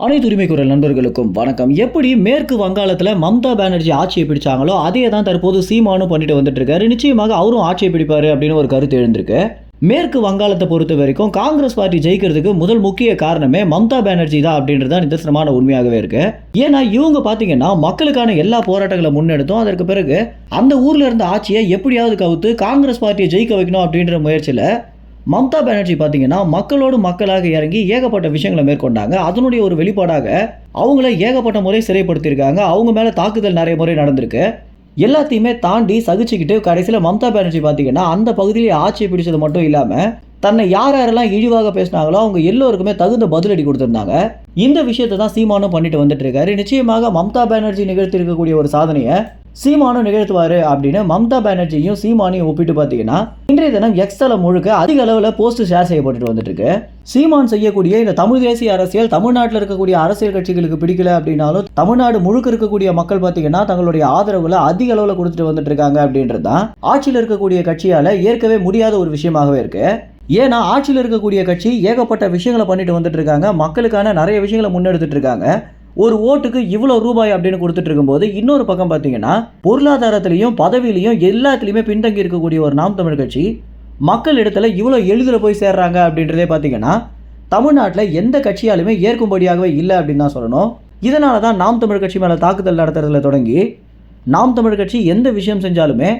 அனைத்து உரிமை குரல் நண்பர்களுக்கும் வணக்கம். எப்படி மேற்கு வங்காளத்தில் மம்தா பானர்ஜி ஆட்சியை பிடிச்சாங்களோ அதே தான் தற்போது சீமானும் பண்ணிட்டு வந்துட்டு இருக்காரு. நிச்சயமாக அவரும் ஆட்சியை பிடிப்பாரு அப்படின்னு ஒரு கருத்து எழுந்திருக்கு. மேற்கு வங்காளத்தை பொறுத்த வரைக்கும் காங்கிரஸ் பார்ட்டி ஜெயிக்கிறதுக்கு முதல் முக்கிய காரணமே மம்தா பானர்ஜி தான் அப்படின்றது தான் நிதர்சனமான உண்மையாகவே இருக்கு. ஏன்னா இவங்க பாத்தீங்கன்னா மக்களுக்கான எல்லா போராட்டங்களை முன்னெடுத்தும் அதற்கு பிறகு அந்த ஊர்ல இருந்த ஆட்சியை எப்படியாவது கவுத்து காங்கிரஸ் பார்ட்டியை ஜெயிக்க வைக்கணும் அப்படின்ற முயற்சியில மம்தா பானர்ஜி பார்த்தீங்கன்னா மக்களோடு மக்களாக இறங்கி ஏகப்பட்ட விஷயங்களை மேற்கொண்டாங்க. அதனுடைய ஒரு வெளிப்பாடாக அவங்கள ஏகப்பட்ட முறை சிறைப்படுத்தியிருக்காங்க. அவங்க மேலே தாக்குதல் நிறைய முறை நடந்திருக்கு. எல்லாத்தையுமே தாண்டி சகிச்சுக்கிட்டு கடைசியில் மம்தா பானர்ஜி பார்த்தீங்கன்னா அந்த பகுதியிலே ஆட்சியை பிடிச்சது மட்டும் இல்லாமல் தன்னை யாரெல்லாம் இழிவாக பேசினாங்களோ அவங்க எல்லோருக்குமே தகுந்த பதிலடி கொடுத்துருந்தாங்க. இந்த விஷயத்தை தான் சீமானும் பண்ணிட்டு வந்துட்டு இருக்காரு. நிச்சயமாக மம்தா பானர்ஜி நிகழ்த்தி இருக்கக்கூடிய ஒரு சாதனையை சீமானும் நிகழ்த்துவாரு அப்படின்னு மம்தா பானர்ஜியும் சீமானையும் ஒப்பிட்டு பார்த்தீங்கன்னா இன்றைய தினம் எக்ஸ் தளம் முழுக்க அதிக அளவில் போஸ்ட் ஷேர் செய்யப்பட்டு வந்துட்டு இருக்கு. சீமான் செய்யக்கூடிய இந்த தமிழ் தேசிய அரசியல் தமிழ்நாட்டில் இருக்கக்கூடிய அரசியல் கட்சிகளுக்கு பிடிக்கல அப்படின்னாலும் தமிழ்நாடு முழுக்க இருக்கக்கூடிய மக்கள் பார்த்தீங்கன்னா தங்களுடைய ஆதரவுகளை அதிக அளவில் கொடுத்துட்டு வந்துட்டு இருக்காங்க அப்படின்றது தான் ஆட்சியில் இருக்கக்கூடிய கட்சியால ஏற்கவே முடியாத ஒரு விஷயமாகவே இருக்கு. ஏன்னா ஆட்சியில் இருக்கக்கூடிய கட்சி ஏகப்பட்ட விஷயங்களை பண்ணிட்டு வந்துட்டு இருக்காங்க. மக்களுக்கான நிறைய விஷயங்களை முன்னெடுத்துட்டு இருக்காங்க. ஒரு ஓட்டுக்கு இவ்வளோ ரூபாய் அப்படின்னு கொடுத்துட்டு இருக்கும்போது இன்னொரு பக்கம் பார்த்தீங்கன்னா பொருளாதாரத்திலையும் பதவியிலையும் எல்லாத்துலேயுமே பின்தங்கி இருக்கக்கூடிய ஒரு நாம் தமிழ் கட்சி மக்கள் இடத்துல இவ்வளோ எளிதில் போய் சேர்றாங்க அப்படின்றதே பார்த்தீங்கன்னா தமிழ்நாட்டில் எந்த கட்சியாலுமே ஏற்கும்படியாகவே இல்லை அப்படின்னு தான் சொல்லணும். இதனால தான் நாம் தமிழ் கட்சி மேலே தாக்குதல் நடத்துறதுல தொடங்கி நாம் தமிழ் கட்சி எந்த விஷயம் செஞ்சாலுமே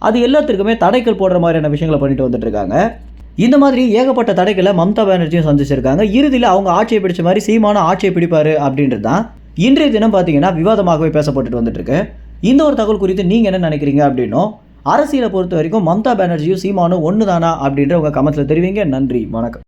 அது எல்லாத்திற்குமே தடைக்கல் போடுற மாதிரியான விஷயங்களை பண்ணிட்டு வந்துட்டு இருக்காங்க. இந்த மாதிரி ஏகப்பட்ட தடைகளை மம்தா பானர்ஜியும் சந்திச்சிருக்காங்க. இறுதியில் அவங்க ஆட்சியை பிடிச்ச மாதிரி சீமானும் ஆட்சியை பிடிப்பாரு அப்படின்றது தான் இன்றைய தினம் பார்த்தீங்கன்னா விவாதமாகவே பேசப்பட்டு வந்துட்டு இருக்கு. இந்த ஒரு தகவல் குறித்து நீங்கள் என்ன நினைக்கிறீங்க அப்படின்னும் அரசியலை பொறுத்த வரைக்கும் மம்தா பானர்ஜியும் சீமானும் ஒன்று தானா அப்படின்ற உங்கள் கமெண்ட்ஸில் தெரிவிங்க. நன்றி, வணக்கம்.